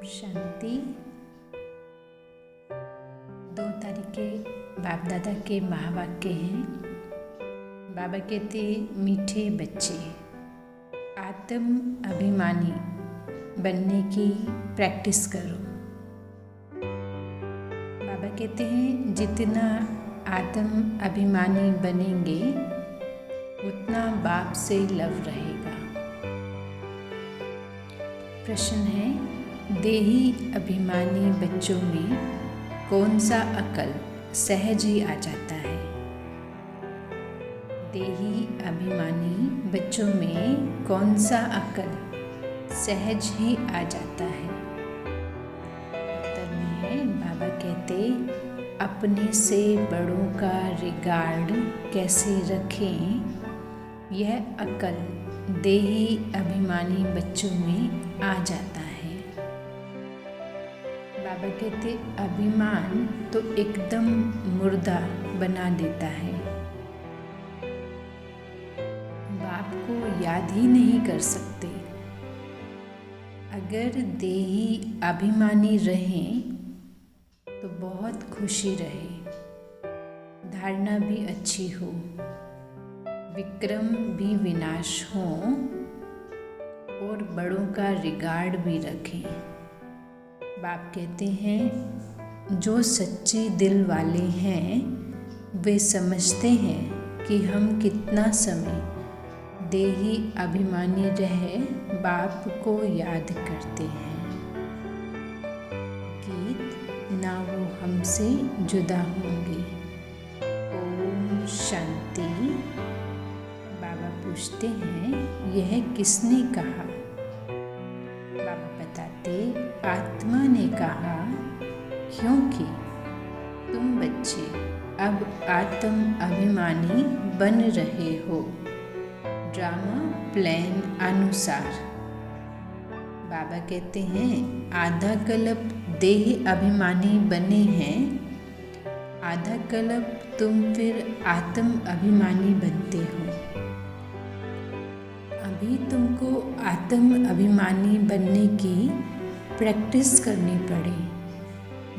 शांति। 2 तारीख के बाप दादा के महावाक्य हैं। बाबा कहते, मीठे बच्चे आत्म अभिमानी बनने की प्रैक्टिस करो। बाबा कहते हैं, जितना आत्म अभिमानी बनेंगे उतना बाप से लव रहेगा। प्रश्न है, देही अभिमानी बच्चों में कौन सा अकल सहज ही आ जाता है? देही अभिमानी बच्चों में कौन सा अकल सहज ही आ जाता है? उत्तर में है, बाबा कहते, अपने से बड़ों का रिगार्ड कैसे रखें, यह अकल देही अभिमानी बच्चों में आ जाता है। बाबा कहते, अभिमान तो एकदम मुर्दा बना देता है। बाप को याद ही नहीं कर सकते। अगर देही अभिमानी रहें तो बहुत खुशी रहे, धारणा भी अच्छी हो, विक्रम भी विनाश हो और बड़ों का रिगार्ड भी रखें। बाप कहते हैं, जो सच्चे दिल वाले हैं वे समझते हैं कि हम कितना समय देही अभिमानी रहे बाप को याद करते हैं। गीत, ना वो हमसे जुदा होंगे। ओम शांति। बाबा पूछते हैं, यह किसने कहा? बाबा बताते, आत्मा ने कहा, क्योंकि तुम बच्चे अब आत्म अभिमानी बन रहे हो, ड्रामा प्लान अनुसार। बाबा कहते हैं, आधा कल्प देह अभिमानी बने हैं, आधा कल्प तुम फिर आत्म अभिमानी बनते हो। अभी तुमको आत्म अभिमानी बनने की प्रैक्टिस करनी पड़े।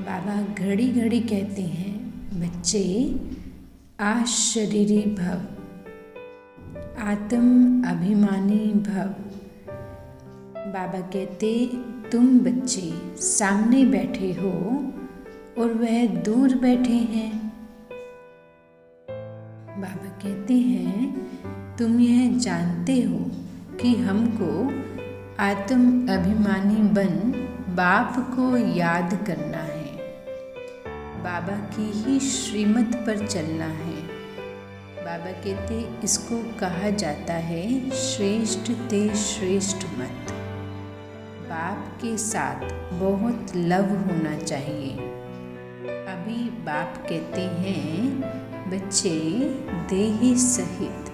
बाबा घड़ी घड़ी कहते हैं, बच्चे आशरीरी भव, आत्म अभिमानी भव। बाबा कहते, तुम बच्चे सामने बैठे हो और वह दूर बैठे हैं। बाबा कहते हैं, तुम यह जानते हो कि हमको आत्म अभिमानी बन बाप को याद करना है, बाबा की ही श्रीमत पर चलना है। बाबा कहते, इसको कहा जाता है श्रेष्ठ ते श्रेष्ठ मत। बाप के साथ बहुत लव होना चाहिए। अभी बाप कहते हैं, बच्चे देह सहित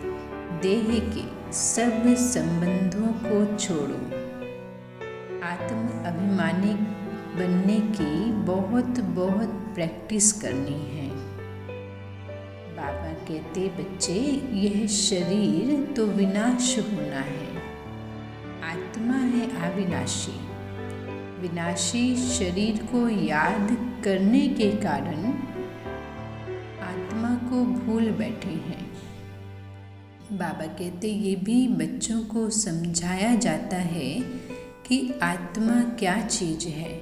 देह के सब संबंधों को छोड़ो। आत्म अभिमानी बनने की बहुत बहुत प्रैक्टिस करनी है। बाबा कहते, बच्चे यह शरीर तो विनाश होना है, आत्मा है अविनाशी। विनाशी शरीर को याद करने के कारण आत्मा को भूल बैठे हैं। बाबा कहते, ये भी बच्चों को समझाया जाता है कि आत्मा क्या चीज़ है।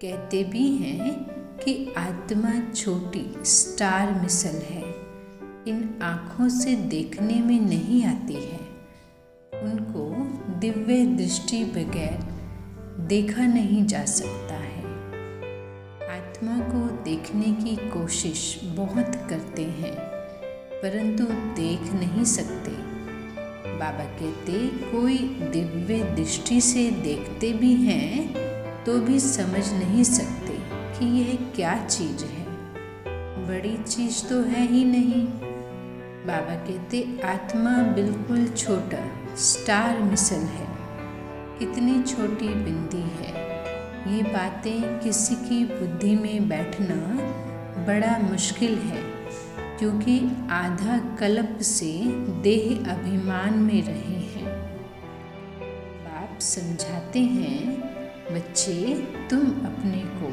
कहते भी हैं कि आत्मा छोटी स्टार मिसल है, इन आँखों से देखने में नहीं आती है। उनको दिव्य दृष्टि बगैर देखा नहीं जा सकता है। आत्मा को देखने की कोशिश बहुत करते हैं परंतु देख नहीं सकते। बाबा कहते, कोई दिव्य दृष्टि से देखते भी हैं तो भी समझ नहीं सकते कि यह क्या चीज़ है, बड़ी चीज़ तो है ही नहीं। बाबा कहते, आत्मा बिल्कुल छोटा स्टार मिसल है, इतनी छोटी बिंदी है। ये बातें किसी की बुद्धि में बैठना बड़ा मुश्किल है, क्योंकि आधा कल्प से देह अभिमान में रहे हैं। बाप समझाते हैं, बच्चे, तुम अपने को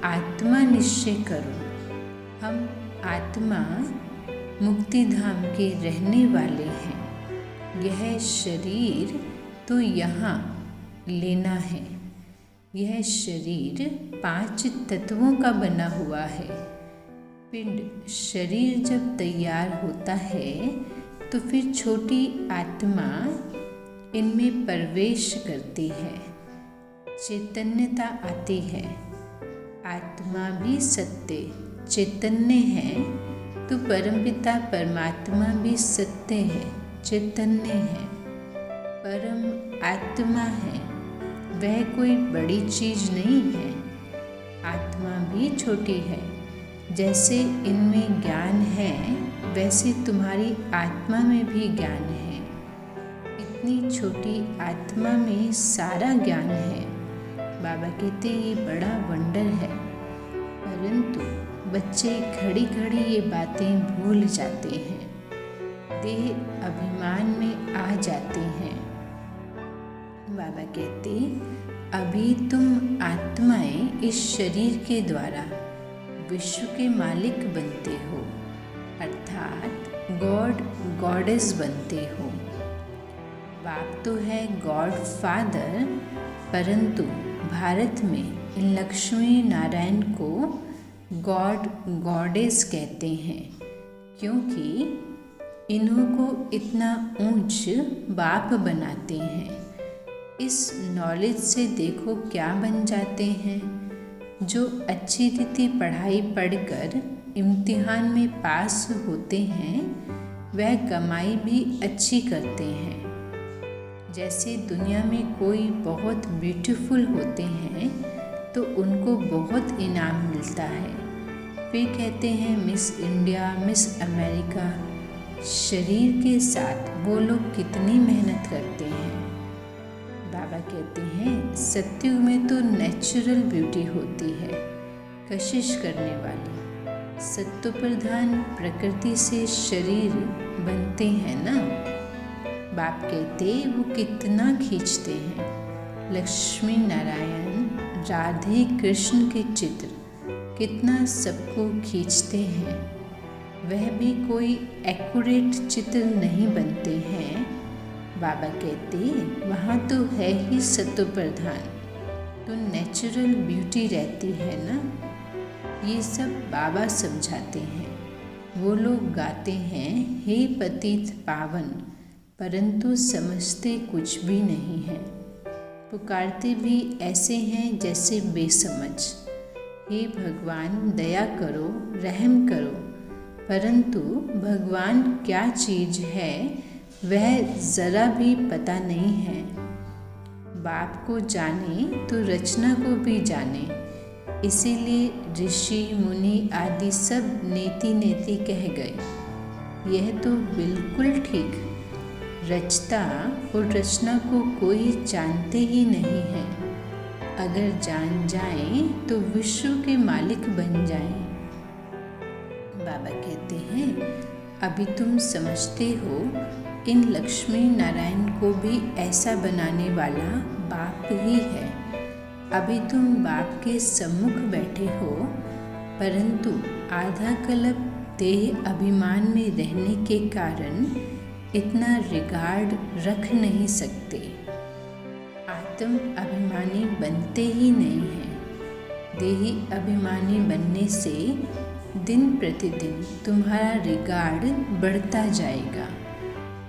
आत्मा निश्चय करो। हम आत्मा मुक्ति धाम के रहने वाले हैं। यह शरीर तो यहाँ लेना है। यह शरीर 5 तत्वों का बना हुआ है। पिंड शरीर जब तैयार होता है तो फिर छोटी आत्मा इनमें प्रवेश करती है, चैतन्यता आती है। आत्मा भी सत्य चैतन्य है तो परमपिता परमात्मा भी सत्य है, चैतन्य है, परम आत्मा है। वह कोई बड़ी चीज नहीं है। आत्मा भी छोटी है। जैसे इनमें ज्ञान है वैसे तुम्हारी आत्मा में भी ज्ञान है। इतनी छोटी आत्मा में सारा ज्ञान है। बाबा कहते ये बड़ा वंडर है, परंतु बच्चे घड़ी घड़ी ये बातें भूल जाते हैं, देह अभिमान में आ जाते हैं। बाबा कहते अभी तुम आत्माएं इस शरीर के द्वारा विश्व के मालिक बनते हो, अर्थात गॉड गॉडेस बनते हो। बाप तो है गॉड फादर, परंतु भारत में इन लक्ष्मी नारायण को गॉड गॉडेस कहते हैं, क्योंकि इन्हों को इतना ऊंच बाप बनाते हैं। इस नॉलेज से देखो क्या बन जाते हैं। जो अच्छी रीति पढ़ाई पढ़कर इम्तिहान में पास होते हैं वह कमाई भी अच्छी करते हैं। जैसे दुनिया में कोई बहुत ब्यूटीफुल होते हैं तो उनको बहुत इनाम मिलता है। वे कहते हैं मिस इंडिया, मिस अमेरिका। शरीर के साथ वो लोग कितनी मेहनत करते हैं। बाबा कहते हैं सत्युग में तो नेचुरल ब्यूटी होती है, कशिश करने वाली। सत्व प्रधान प्रकृति से शरीर बनते हैं ना। बाप कहते वो कितना खींचते हैं। लक्ष्मी नारायण, राधे कृष्ण के चित्र कितना सबको खींचते हैं। वह भी कोई एक्यूरेट चित्र नहीं बनते हैं। बाबा कहते वहाँ तो है ही सत्व प्रधान, तो नेचुरल ब्यूटी रहती है ना। ये सब बाबा समझाते हैं। वो लोग गाते हैं हे पतित पावन, परंतु समझते कुछ भी नहीं है। पुकारते भी ऐसे हैं जैसे बेसमझ। हे भगवान दया करो, रहम करो, परंतु भगवान क्या चीज़ है वह ज़रा भी पता नहीं है। बाप को जाने तो रचना को भी जाने। इसीलिए ऋषि मुनि आदि सब नेति नेति कह गए। यह तो बिल्कुल ठीक। रचता और रचना को कोई जानते ही नहीं है। अगर जान जाएं तो विश्व के मालिक बन जाएं। बाबा कहते हैं अभी तुम समझते हो इन लक्ष्मी नारायण को भी ऐसा बनाने वाला बाप ही है। अभी तुम बाप के सम्मुख बैठे हो, परंतु आधा कल्प देह अभिमान में रहने के कारण इतना रिगार्ड रख नहीं सकते। आत्म अभिमानी बनते ही नहीं हैं। देही अभिमानी बनने से दिन प्रतिदिन तुम्हारा रिगार्ड बढ़ता जाएगा।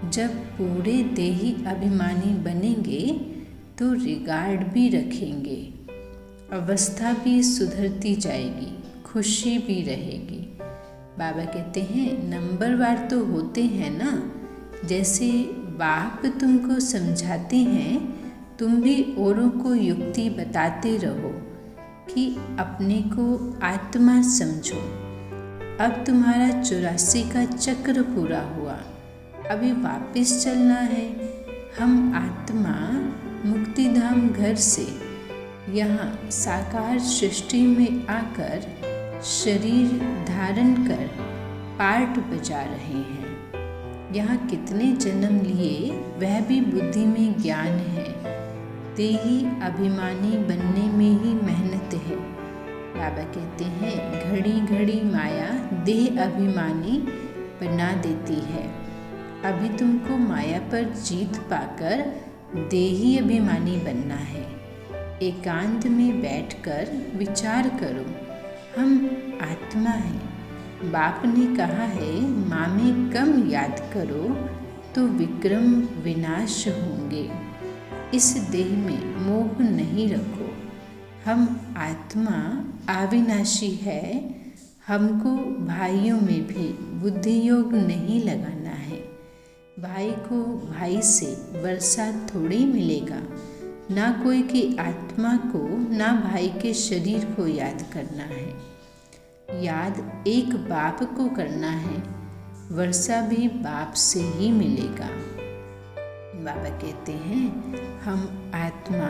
जब पूरे देही अभिमानी बनेंगे तो रिगार्ड भी रखेंगे, अवस्था भी सुधरती जाएगी, खुशी भी रहेगी। बाबा कहते हैं नंबरवार तो होते हैं ना। जैसे बाप तुमको समझाते हैं, तुम भी औरों को युक्ति बताते रहो कि अपने को आत्मा समझो। अब तुम्हारा 84 का चक्र पूरा हुआ, अभी वापस चलना है। हम आत्मा मुक्तिधाम घर से यहाँ साकार सृष्टि में आकर शरीर धारण कर पार्ट बजा रहे हैं। यहाँ कितने जन्म लिए वह भी बुद्धि में ज्ञान है। देही अभिमानी बनने में ही मेहनत है। बाबा कहते हैं घड़ी घड़ी माया देह अभिमानी बना देती है। अभी तुमको माया पर जीत पाकर देही अभिमानी बनना है। एकांत में बैठकर विचार करो, हम आत्मा हैं। बाप ने कहा है माँ में कम याद करो तो विक्रम विनाश होंगे। इस देह में मोह नहीं रखो। हम आत्मा अविनाशी है। हमको भाइयों में भी बुद्धि योग नहीं लगाना है। भाई को भाई से वर्षा थोड़ी मिलेगा। ना कोई की आत्मा को ना भाई के शरीर को याद करना है। याद एक बाप को करना है। वर्षा भी बाप से ही मिलेगा। बाबा कहते हैं हम आत्मा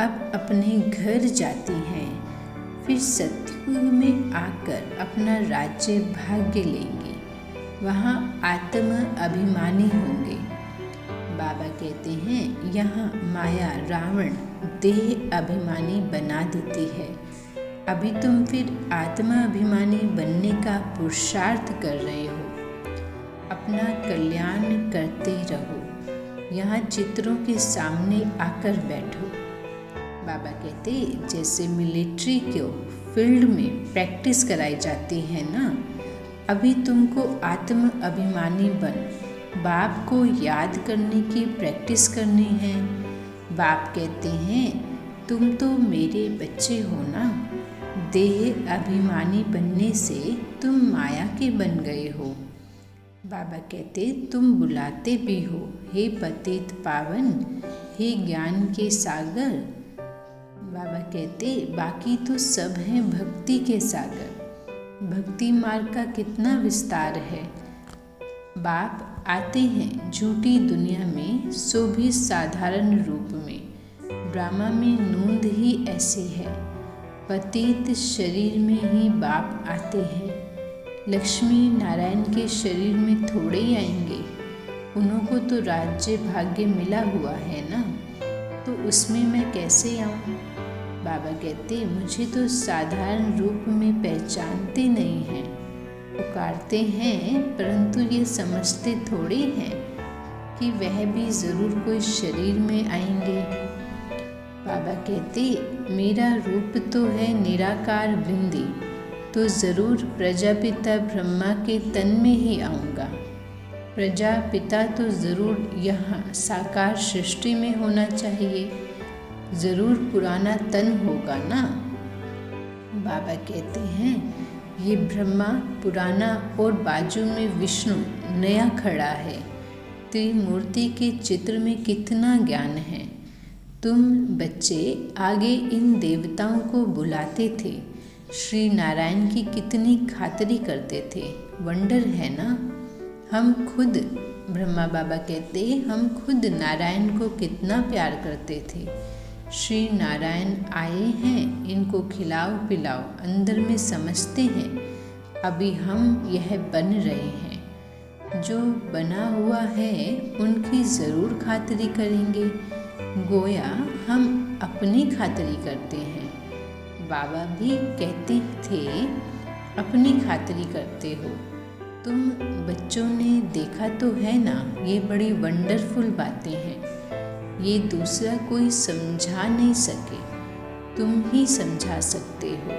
अब अपने घर जाती हैं, फिर सतयुग में आकर अपना राज्य भाग्य लेंगे। वहाँ आत्म अभिमानी होंगे। बाबा कहते हैं यहाँ माया रावण देह अभिमानी बना देती है। अभी तुम फिर आत्मा अभिमानी बनने का पुरुषार्थ कर रहे हो। अपना कल्याण करते रहो। यहाँ चित्रों के सामने आकर बैठो। बाबा कहते जैसे मिलिट्री को फील्ड में प्रैक्टिस कराई जाती है ना, अभी तुमको आत्म अभिमानी बन बाप को याद करने की प्रैक्टिस करनी है। बाप कहते हैं तुम तो मेरे बच्चे हो ना। देह अभिमानी बनने से तुम माया के बन गए हो। बाबा कहते तुम बुलाते भी हो, हे पतित पावन, हे ज्ञान के सागर। बाबा कहते बाकी तो सब हैं भक्ति के सागर। भक्ति मार्ग का कितना विस्तार है। बाप आते हैं झूठी दुनिया में, सो भी साधारण रूप में। ड्रामा में नूंद ही ऐसी है। पतित शरीर में ही बाप आते हैं। लक्ष्मी नारायण के शरीर में थोड़े ही आएंगे। उनको तो राज्य भाग्य मिला हुआ है ना, तो उसमें मैं कैसे आऊँ। बाबा कहते मुझे तो साधारण रूप में पहचानते नहीं हैं। पुकारते हैं परंतु ये समझते थोड़ी हैं कि वह भी ज़रूर कोई शरीर में आएंगे। बाबा कहते मेरा रूप तो है निराकार बिंदी, तो ज़रूर प्रजापिता ब्रह्मा के तन में ही आऊँगा। प्रजापिता तो ज़रूर यहाँ साकार सृष्टि में होना चाहिए। ज़रूर पुराना तन होगा ना। बाबा कहते हैं ये ब्रह्मा पुराना और बाजू में विष्णु नया खड़ा है। त्रिमूर्ति के चित्र में कितना ज्ञान है। तुम बच्चे आगे इन देवताओं को बुलाते थे। श्री नारायण की कितनी खातिरी करते थे। वंडर है ना। हम खुद ब्रह्मा बाबा कहते हम खुद नारायण को कितना प्यार करते थे। श्री नारायण आए हैं, इनको खिलाओ पिलाओ, अंदर में समझते हैं। अभी हम यह बन रहे हैं। जो बना हुआ है उनकी ज़रूर खातिरी करेंगे। गोया हम अपनी खातिरी करते हैं। बाबा भी कहते थे अपनी खातिरी करते हो। तुम बच्चों ने देखा तो है ना, ये बड़ी वंडरफुल बातें हैं। ये दूसरा कोई समझा नहीं सके, तुम ही समझा सकते हो।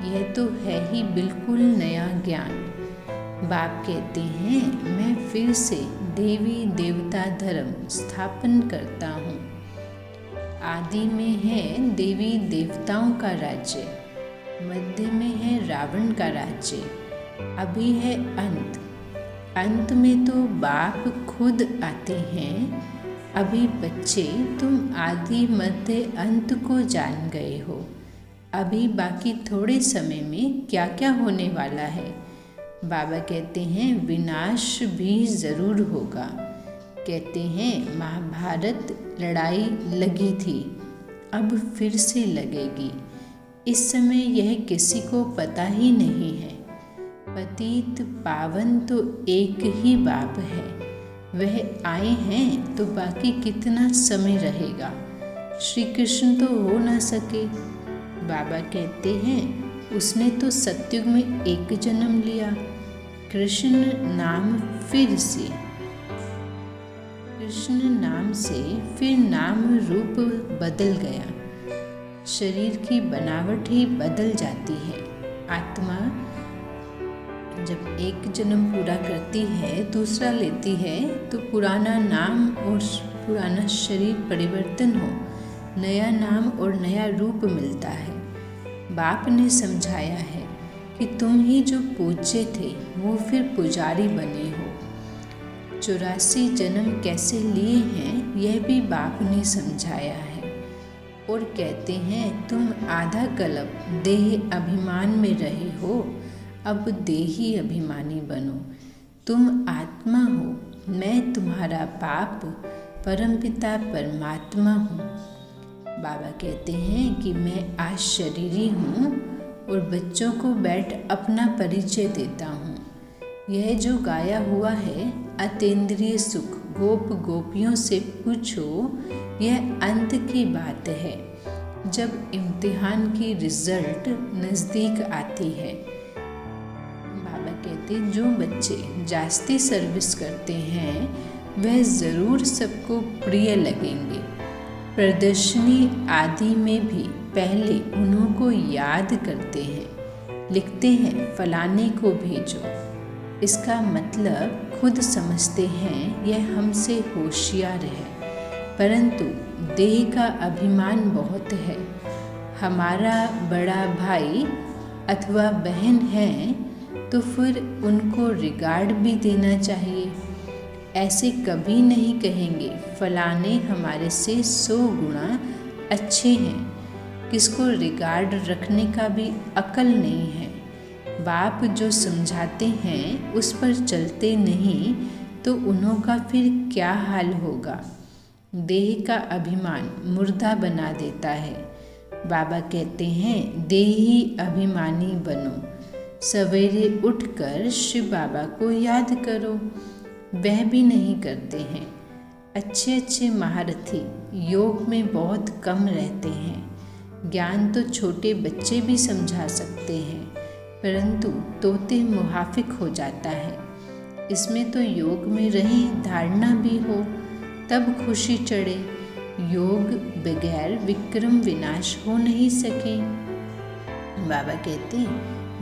यह तो है ही बिल्कुल नया ज्ञान। बाप कहते हैं मैं फिर से देवी देवता धर्म स्थापन करता हूँ। आदि में है देवी देवताओं का राज्य, मध्य में है रावण का राज्य, अभी है अंत। अंत में तो बाप खुद आते हैं। अभी बच्चे तुम आदि मध्य अंत को जान गए हो। अभी बाकी थोड़े समय में क्या क्या होने वाला है। बाबा कहते हैं विनाश भी ज़रूर होगा। कहते हैं महाभारत लड़ाई लगी थी, अब फिर से लगेगी। इस समय यह किसी को पता ही नहीं है। पतित पावन तो एक ही बाप है। वह आए हैं तो बाकी कितना समय रहेगा। श्री कृष्ण तो हो ना सके। बाबा कहते हैं उसने तो सतयुग में एक जन्म लिया, कृष्ण नाम से फिर नाम रूप बदल गया। शरीर की बनावट ही बदल जाती है। आत्मा जब एक जन्म पूरा करती है, दूसरा लेती है, तो पुराना नाम और पुराना शरीर परिवर्तन हो नया नाम और नया रूप मिलता है। बाप ने समझाया है कि तुम ही जो पूज्य थे वो फिर पुजारी बने हो। 84 जन्म कैसे लिए हैं यह भी बाप ने समझाया है। और कहते हैं तुम आधा कल्प देह अभिमान में रहे हो, अब देही अभिमानी बनो। तुम आत्मा हो, मैं तुम्हारा बाप परमपिता परमात्मा हूँ। बाबा कहते हैं कि मैं आज शरीरी हूँ और बच्चों को बैठ अपना परिचय देता हूँ। यह जो गाया हुआ है अतीन्द्रिय सुख गोप गोपियों से पूछो, यह अंत की बात है। जब इम्तिहान की रिजल्ट नज़दीक आती है। बाबा कहते जो बच्चे जास्ती सर्विस करते हैं वह ज़रूर सबको प्रिय लगेंगे। प्रदर्शनी आदि में भी पहले उन्हों को याद करते हैं, लिखते हैं फलाने को भेजो। इसका मतलब खुद समझते हैं यह हमसे होशियार है, परंतु देह का अभिमान बहुत है। हमारा बड़ा भाई अथवा बहन है तो फिर उनको रिगार्ड भी देना चाहिए। ऐसे कभी नहीं कहेंगे फलाने हमारे से 100 गुना अच्छे हैं। किसको रिगार्ड रखने का भी अकल नहीं है। बाप जो समझाते हैं उस पर चलते नहीं तो उन्हों का फिर क्या हाल होगा। देह का अभिमान मुर्दा बना देता है। बाबा कहते हैं देही अभिमानी बनो। सवेरे उठकर शिव बाबा को याद करो, वह भी नहीं करते हैं। अच्छे अच्छे महारथी योग में बहुत कम रहते हैं। ज्ञान तो छोटे बच्चे भी समझा सकते हैं, परंतु तोते मुहाफिक हो जाता है। इसमें तो योग में रही धारणा भी हो तब खुशी चढ़े। योग बगैर विक्रम विनाश हो नहीं सके। बाबा कहते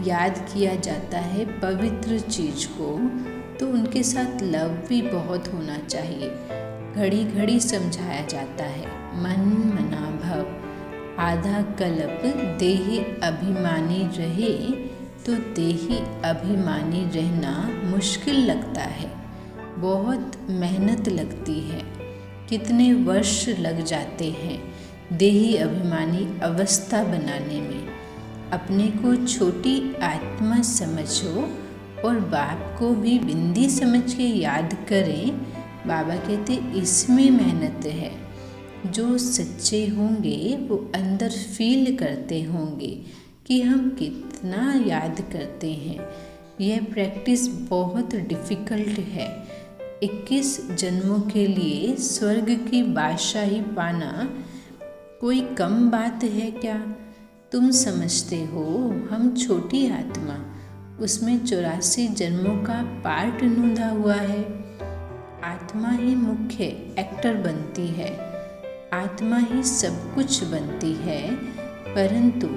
याद किया जाता है पवित्र चीज को तो उनके साथ लव भी बहुत होना चाहिए। घड़ी घड़ी समझाया जाता है मन मना भव। आधा कल्प देही अभिमानी रहे तो देही अभिमानी रहना मुश्किल लगता है, बहुत मेहनत लगती है। कितने वर्ष लग जाते हैं देही अभिमानी अवस्था बनाने में। अपने को छोटी आत्मा समझो और बाप को भी बिंदी समझ के याद करें। बाबा कहते इसमें मेहनत है। जो सच्चे होंगे वो अंदर फील करते होंगे कि हम कितना याद करते हैं। यह प्रैक्टिस बहुत डिफ़िकल्ट है। 21 जन्मों के लिए स्वर्ग की बादशाही पाना कोई कम बात है क्या? तुम समझते हो हम छोटी आत्मा, उसमें 84 जन्मों का पार्ट नूंधा हुआ है। आत्मा ही मुख्य एक्टर बनती है, आत्मा ही सब कुछ बनती है, परंतु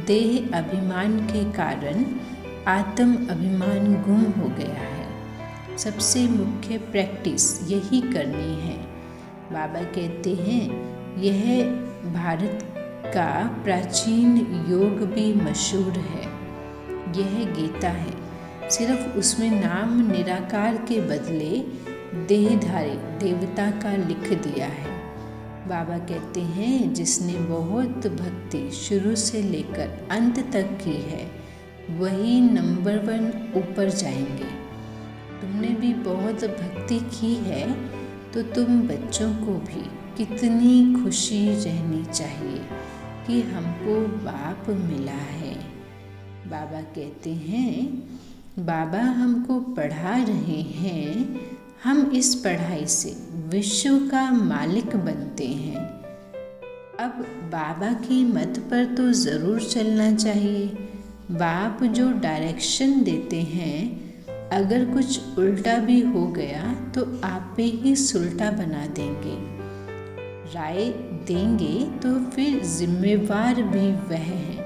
देह अभिमान के कारण आत्म अभिमान गुम हो गया है। सबसे मुख्य प्रैक्टिस यही करनी है। बाबा कहते हैं यह भारत का प्राचीन योग भी मशहूर है। यह गीता है, सिर्फ उसमें नाम निराकार के बदले देहधारी देवता का लिख दिया है। बाबा कहते हैं जिसने बहुत भक्ति शुरू से लेकर अंत तक की है वही नंबर 1 ऊपर जाएंगे। तुमने भी बहुत भक्ति की है तो तुम बच्चों को भी कितनी खुशी रहनी चाहिए कि हमको बाप मिला है। बाबा कहते हैं बाबा हमको पढ़ा रहे हैं, हम इस पढ़ाई से विश्व का मालिक बनते हैं। अब बाबा की मत पर तो ज़रूर चलना चाहिए। बाप जो डायरेक्शन देते हैं, अगर कुछ उल्टा भी हो गया तो आप ही सुलटा बना देंगे। राय देंगे तो फिर जिम्मेवार भी वह है।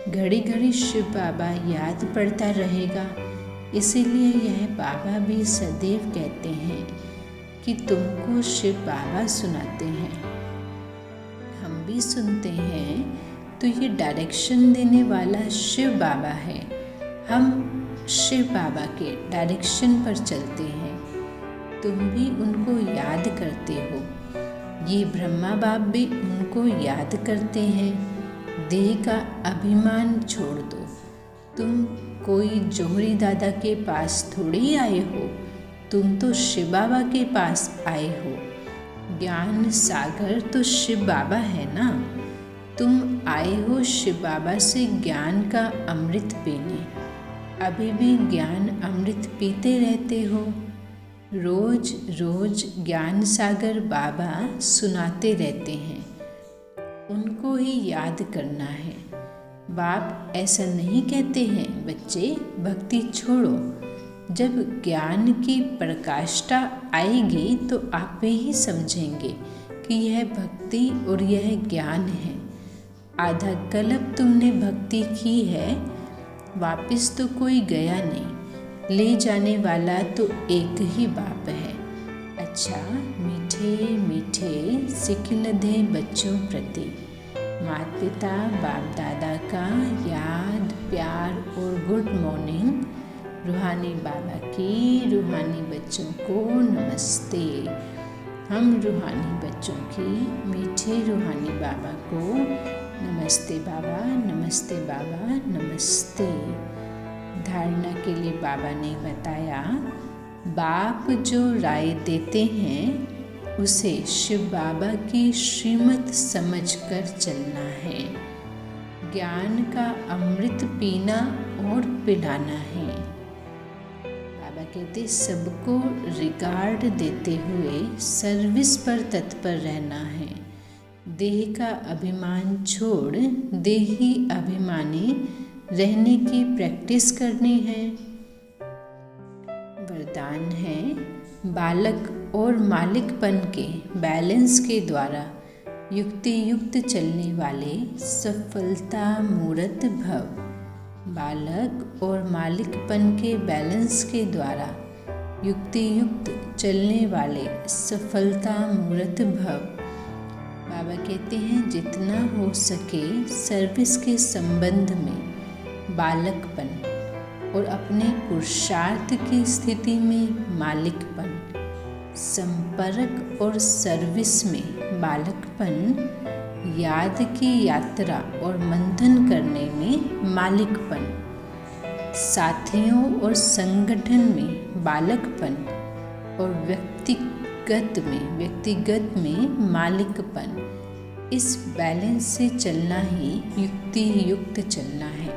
घड़ी घड़ी शिव बाबा याद पड़ता रहेगा। इसीलिए यह बाबा भी सदैव कहते हैं कि तुमको शिव बाबा सुनाते हैं। हम भी सुनते हैं तो ये डायरेक्शन देने वाला शिव बाबा है। हम शिव बाबा के डायरेक्शन पर चलते हैं। तुम भी उनको याद करते हो। ये ब्रह्मा बाप भी उनको याद करते हैं। देह का अभिमान छोड़ दो। तुम कोई जोहरी दादा के पास थोड़ी आए हो, तुम तो शिव बाबा के पास आए हो। ज्ञान सागर तो शिव बाबा है ना। तुम आए हो शिव बाबा से ज्ञान का अमृत पीने। अभी भी ज्ञान अमृत पीते रहते हो। रोज रोज ज्ञान सागर बाबा सुनाते रहते हैं। उनको ही याद करना है। बाप ऐसा नहीं कहते हैं बच्चे भक्ति छोड़ो। जब ज्ञान की प्रकाष्ठा आएगी तो आप ही समझेंगे कि यह भक्ति और यह ज्ञान है। आधा कल्प तुमने भक्ति की है, वापस तो कोई गया नहीं। ले जाने वाला तो एक ही बाप है। अच्छा मीठे मीठे सिखलधे बच्चों प्रति माता पिता बाप दादा का याद प्यार और गुड मॉर्निंग। रूहानी बाबा की रूहानी बच्चों को नमस्ते। हम रूहानी बच्चों की मीठे रूहानी बाबा को नमस्ते बाबा, नमस्ते बाबा, नमस्ते। धारणा के लिए बाबा ने बताया, बाप जो राय देते हैं उसे शिव बाबा की श्रीमत समझकर चलना है। ज्ञान का अमृत पीना और पिलाना है। बाबा कहते सबको रिगार्ड देते हुए सर्विस पर तत्पर रहना है। देह का अभिमान छोड़ देही अभिमानी रहने की प्रैक्टिस करनी है। वरदान है, बालक और मालिकपन के बैलेंस के द्वारा युक्ति युक्त चलने वाले सफलता मूर्त भव। बालक और मालिकपन के बैलेंस के द्वारा युक्ति युक्त चलने वाले सफलता मूर्त भव। बाबा कहते हैं जितना हो सके सर्विस के संबंध में बालकपन और अपने पुरुषार्थ की स्थिति में मालिकपन, संपर्क और सर्विस में बालकपन, याद की यात्रा और मंथन करने में मालिकपन, साथियों और संगठन में बालकपन और व्यक्तिगत में मालिकपन। इस बैलेंस से चलना ही युक्ति युक्त चलना है।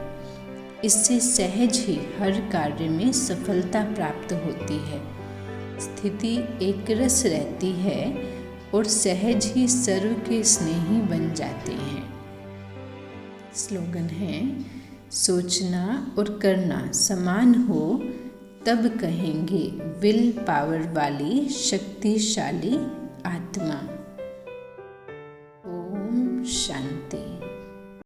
इससे सहज ही हर कार्य में सफलता प्राप्त होती है। स्थिति एक रस रहती है और सहज ही सर्व के स्नेही बन जाते हैं। स्लोगन है, सोचना और करना समान हो तब कहेंगे विल पावर वाली शक्तिशाली आत्मा।